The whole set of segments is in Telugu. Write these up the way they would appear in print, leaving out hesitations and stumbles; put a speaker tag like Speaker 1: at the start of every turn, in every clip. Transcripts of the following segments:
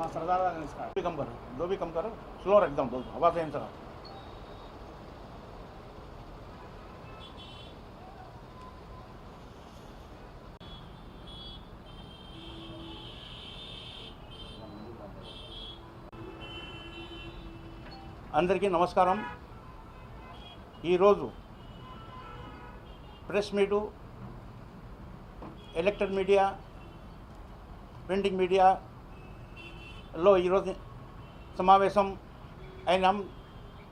Speaker 1: हाँ सरदार भी कम करो, दो भी कम करो, स्लोर एकदम दो आवाज़ है सर। అందరికీ నమస్కారం. ఈరోజు press meet, electric media, printing మీడియాలో ఈరోజు సమావేశం అయినాం.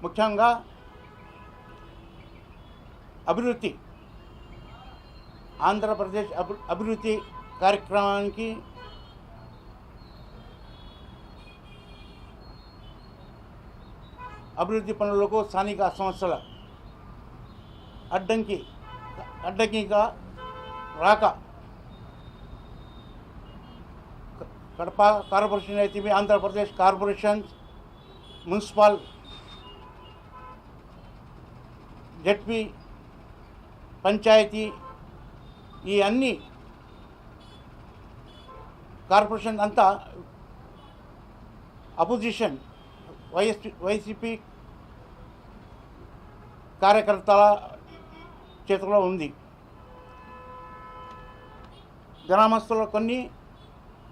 Speaker 1: ముఖ్యంగా అభివృద్ధి, ఆంధ్రప్రదేశ్ అభివృద్ధి కార్యక్రమానికి అభివృద్ధి పనులకు స్థానిక సంస్థల అడ్డంకిగా రాక కడప కార్పొరేషన్ అయితే Andhra Pradesh corporation, municipal, ZP, panchayati, ఈ అన్ని కార్పొరేషన్ అంతా అపోజిషన్ వైసీపీ కార్యకర్తల చేతిలో ఉంది. గ్రామస్తులు కొన్ని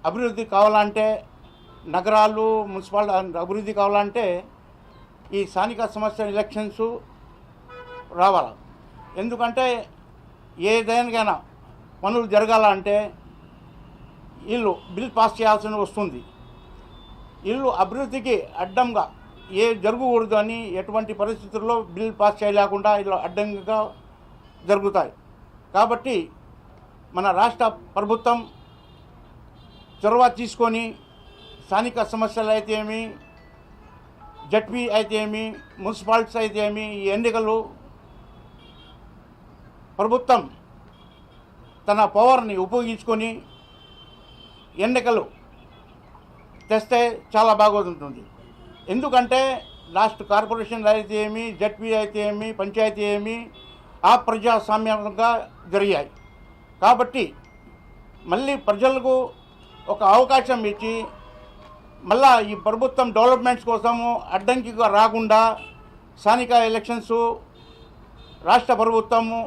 Speaker 1: అభివృద్ధి కావాలంటే, నగరాలు, మున్సిపాలిటీ అభివృద్ధి కావాలంటే ఈ స్థానిక సంస్థల ఎలక్షన్స్ రావాలి. ఎందుకంటే ఏదైనా పనులు జరగాలంటే వీళ్ళు బిల్ పాస్ చేయాల్సి వస్తుంది. వీళ్ళు అభివృద్ధికి అడ్డంగా జరగకూడదు అని ఎటువంటి పరిస్థితుల్లో బిల్ పాస్ చేయలేకుండా ఇలా అడ్డంగా జరుగుతాయి. కాబట్టి మన రాష్ట్ర ప్రభుత్వం చొరవ తీసుకొని స్థానిక సమస్యలు అయితే ఏమి, జడ్పీ అయితే ఏమి, మున్సిపాలిటీస్ అయితే ఏమి, ఈ ఎన్నికలు ప్రభుత్వం తన పవర్ని ఉపయోగించుకొని ఎన్నికలు తెస్తే చాలా బాగుంటుంది. ఎందుకంటే లాస్ట్ కార్పొరేషన్ అయితే ఏమి, జడ్పీ అయితే ఏమి, పంచాయతీ ఏమి అప్రజాస్వామ్యంగా జరిగాయి. కాబట్టి మళ్ళీ ప్రజలకు ఒక అవకాశం ఇచ్చి మళ్ళా ఈ ప్రభుత్వం డెవలప్మెంట్స్ కోసము అడ్డంకిగా రాకుండా స్థానిక ఎలక్షన్స్ రాష్ట్ర ప్రభుత్వము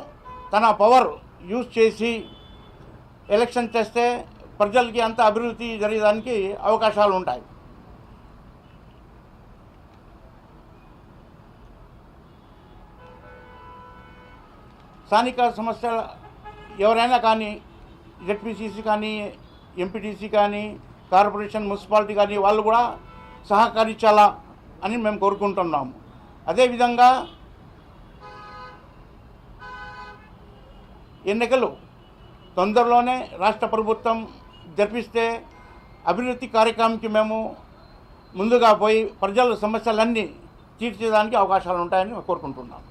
Speaker 1: తన పవర్ యూజ్ చేసి ఎలక్షన్ చేస్తే ప్రజలకి అంత అభివృద్ధి జరగడానికి అవకాశాలు ఉంటాయి. స్థానిక సమస్యలు ఎవరైనా కానీ, జెడ్పీసీసీ కానీ, ఎంపీటీసీ కానీ, కార్పొరేషన్, మున్సిపాలిటీ కానీ వాళ్ళు కూడా సహకరించాలా అని మేము కోరుకుంటున్నాము. అదేవిధంగా ఎన్నికలు తొందరలోనే రాష్ట్ర ప్రభుత్వం జరిపిస్తే అభివృద్ధి కార్యక్రమానికి మేము ముందుగా పోయి ప్రజల సమస్యలన్నీ తీర్చేదానికి అవకాశాలు ఉంటాయని కోరుకుంటున్నాం.